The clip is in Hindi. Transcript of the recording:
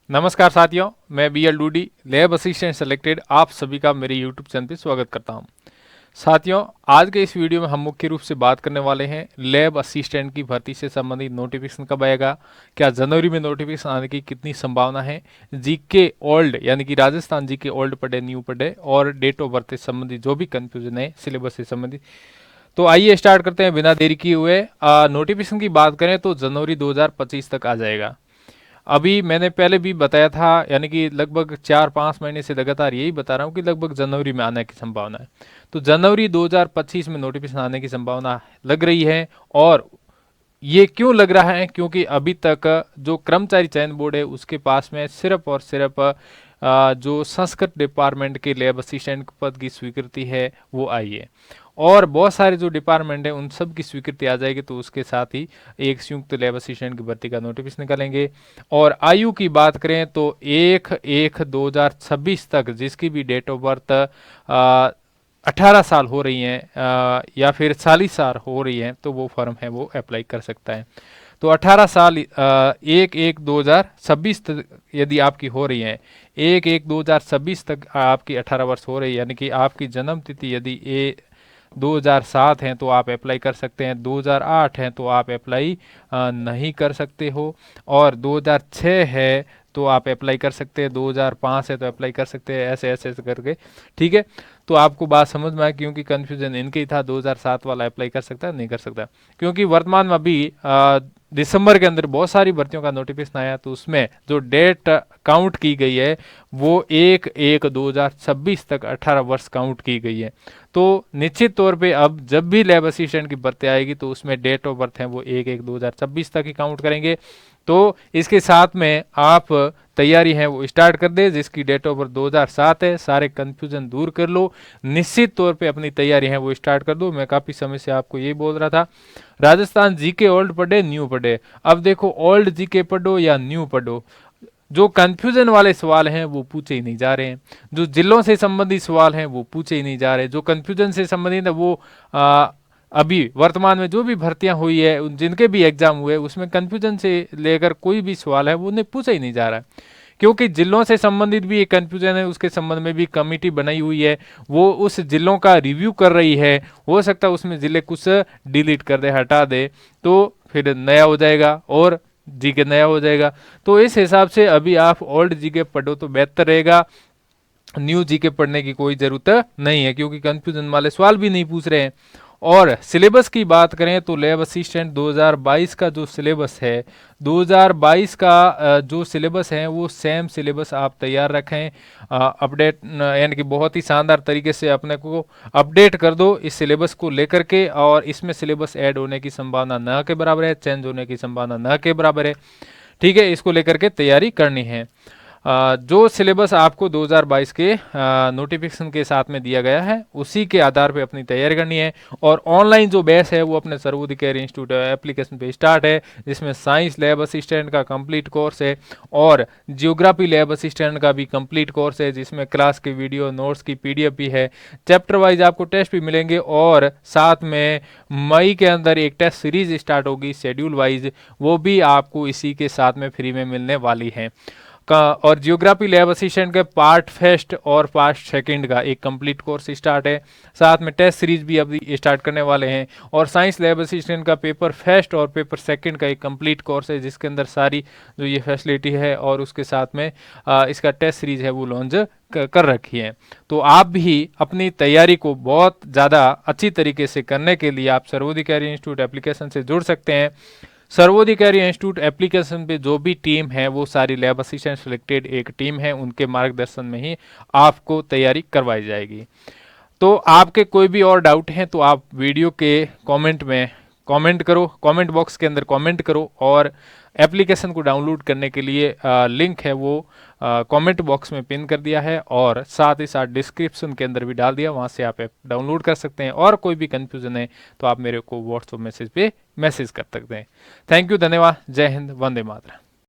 नमस्कार साथियों, मैं B L Dudi lab assistant selected आप सभी का मेरे यूट्यूब चैनल पर स्वागत करता हूं। साथियों, आज के इस वीडियो में हम मुख्य रूप से बात करने वाले हैं लैब असिस्टेंट की भर्ती से संबंधित नोटिफिकेशन कब आएगा, क्या जनवरी में नोटिफिकेशन आने की कितनी संभावना है, जीके ओल्ड यानी कि राजस्थान जीके ओल्ड पढ़े न्यू पढ़े और डेट ऑफ बर्थ से संबंधित जो भी कंफ्यूजन है सिलेबस से संबंधित। तो आइए स्टार्ट करते हैं बिना देरी किए हुए। नोटिफिकेशन की बात करें तो जनवरी 2025 तक आ जाएगा। अभी मैंने पहले भी बताया था, यानी कि लगभग 4-5 महीने से लगातार यही बता रहा हूँ कि लगभग जनवरी में आने की संभावना है। तो जनवरी 2025 में नोटिफिकेशन आने की संभावना लग रही है। और ये क्यों लग रहा है? क्योंकि अभी तक जो कर्मचारी चयन बोर्ड है उसके पास में सिर्फ और सिर्फ जो संस्कृत डिपार्टमेंट के लैब असिस्टेंट पद की स्वीकृति है वो आई है, और बहुत सारे जो डिपार्टमेंट है उन सब की स्वीकृति आ जाएगी तो उसके साथ ही एक संयुक्त लैब असिस्टेंट की भर्ती का नोटिफिकेशन निकालेंगे। और आयु की बात करें तो 1/1/2026 तक जिसकी भी डेट ऑफ बर्थ 18 साल हो रही है या फिर 40 साल हो रही है तो वो फॉर्म है वो अप्लाई कर सकता है। तो 18 साल 1/1/2026 तक यदि आपकी हो रही है, 1/1/2026 तक आपकी 18 वर्ष हो रही है, यानी कि आपकी जन्म तिथि यदि 2007 हैं तो आप अप्लाई कर सकते हैं, 2008 हैं तो आप अप्लाई नहीं कर सकते हो, और 2006 है तो आप अप्लाई कर सकते हैं, 2005 है तो अप्लाई कर सकते हैं, ऐसे ऐसे करके। ठीक है, तो आपको बात समझ में आए, क्योंकि कंफ्यूजन इनके ही था 2007 वाला अप्लाई कर सकता है नहीं कर सकता, क्योंकि वर्तमान में अभी दिसंबर के अंदर बहुत सारी भर्तियों का नोटिफिकेशन आया तो उसमें जो डेट काउंट की गई है वो 1/1/2026 तक 18 वर्ष काउंट की गई है। तो निश्चित तौर पे अब जब भी लैब असिस्टेंट की भर्ती आएगी तो उसमें डेट ऑफ बर्थ है वो 1/1/2026 तक ही काउंट करेंगे। तो इसके साथ में आप तैयारी है वो स्टार्ट कर दे, जिसकी डेट ऑफ बर्थ 2007 है, सारे कंफ्यूजन दूर कर लो, निश्चित तौर पे अपनी तैयारी है वो स्टार्ट कर दो। मैं काफ़ी समय से आपको यही बोल रहा था, राजस्थान जीके ओल्ड पढ़े न्यू पढ़े। अब देखो, ओल्ड जीके पढ़ो या न्यू पढ़ो, जो कंफ्यूजन वाले सवाल हैं वो पूछे ही नहीं जा रहे हैं, जो जिलों से संबंधित सवाल हैं वो पूछे ही नहीं जा रहे, जो कंफ्यूजन से संबंधित है वो अभी वर्तमान में जो भी भर्तियां हुई है जिनके भी एग्जाम हुए उसमें कंफ्यूजन से लेकर कोई भी सवाल है वो उन्हें पूछा ही नहीं जा रहा है, क्योंकि जिलों से संबंधित भी एक कंफ्यूजन है, उसके संबंध में भी कमेटी बनाई हुई है, वो उस जिलों का रिव्यू कर रही है। हो सकता है उसमें जिले कुछ डिलीट कर दे, हटा दे, तो फिर नया हो जाएगा और जीके नया हो जाएगा। तो इस हिसाब से अभी आप ओल्ड जीके पढ़ो तो बेहतर रहेगा, न्यू जीके पढ़ने की कोई जरूरत नहीं है, क्योंकि कंफ्यूजन वाले सवाल भी नहीं पूछ रहे हैं। और सिलेबस की बात करें तो लैब असिस्टेंट 2022 का जो सिलेबस है, 2022 का जो सिलेबस है वो सेम सिलेबस आप तैयार रखें, अपडेट यानी कि बहुत ही शानदार तरीके से अपने को अपडेट कर दो इस सिलेबस को लेकर के, और इसमें सिलेबस ऐड होने की संभावना न के बराबर है, चेंज होने की संभावना न के बराबर है। ठीक है, इसको लेकर के तैयारी करनी है। जो सिलेबस आपको 2022 के नोटिफिकेशन के साथ में दिया गया है उसी के आधार पे अपनी तैयारी करनी है। और ऑनलाइन जो बैच है वो अपने सर्वोदय इंस्टीट्यूट एप्लीकेशन पे स्टार्ट है, जिसमें साइंस लैब असिस्टेंट का कंप्लीट कोर्स है और जियोग्राफी लैब असिस्टेंट का भी कंप्लीट कोर्स है, जिसमें क्लास के वीडियो नोट्स की पीडीएफ भी है, चैप्टर वाइज आपको टेस्ट भी मिलेंगे, और साथ में मई के अंदर एक टेस्ट सीरीज स्टार्ट होगी शेड्यूल वाइज, वो भी आपको इसी के साथ में फ्री में मिलने वाली है। और जियोग्राफी लैब असिस्टेंट के पार्ट फर्स्ट और पार्ट सेकंड का एक कंप्लीट कोर्स स्टार्ट है, साथ में टेस्ट सीरीज भी अभी स्टार्ट करने वाले हैं। और साइंस लैब असिस्टेंट का पेपर फर्स्ट और पेपर सेकंड का एक कंप्लीट कोर्स है, जिसके अंदर सारी जो ये फैसिलिटी है और उसके साथ में इसका टेस्ट सीरीज है वो लॉन्च कर रखी है। तो आप भी अपनी तैयारी को बहुत ज़्यादा अच्छी तरीके से करने के लिए आप सर्वोदय कैरियर इंस्टीट्यूट एप्लीकेशन से जुड़ सकते हैं। सर्वोदय कैरियर इंस्टीट्यूट एप्लीकेशन पे जो भी टीम है वो सारी लैब असिस्टेंट सिलेक्टेड एक टीम है, उनके मार्गदर्शन में ही आपको तैयारी करवाई जाएगी। तो आपके कोई भी और डाउट हैं तो आप वीडियो के कमेंट में कमेंट करो, कमेंट बॉक्स के अंदर कमेंट करो, और एप्लीकेशन को डाउनलोड करने के लिए लिंक है वो कमेंट बॉक्स में पिन कर दिया है, और साथ ही साथ डिस्क्रिप्शन के अंदर भी डाल दिया, वहाँ से आप ऐप डाउनलोड कर सकते हैं। और कोई भी कन्फ्यूजन है तो आप मेरे को व्हाट्सएप मैसेज पे मैसेज कर सकते हैं। थैंक यू, धन्यवाद, जय हिंद, वंदे मातरम।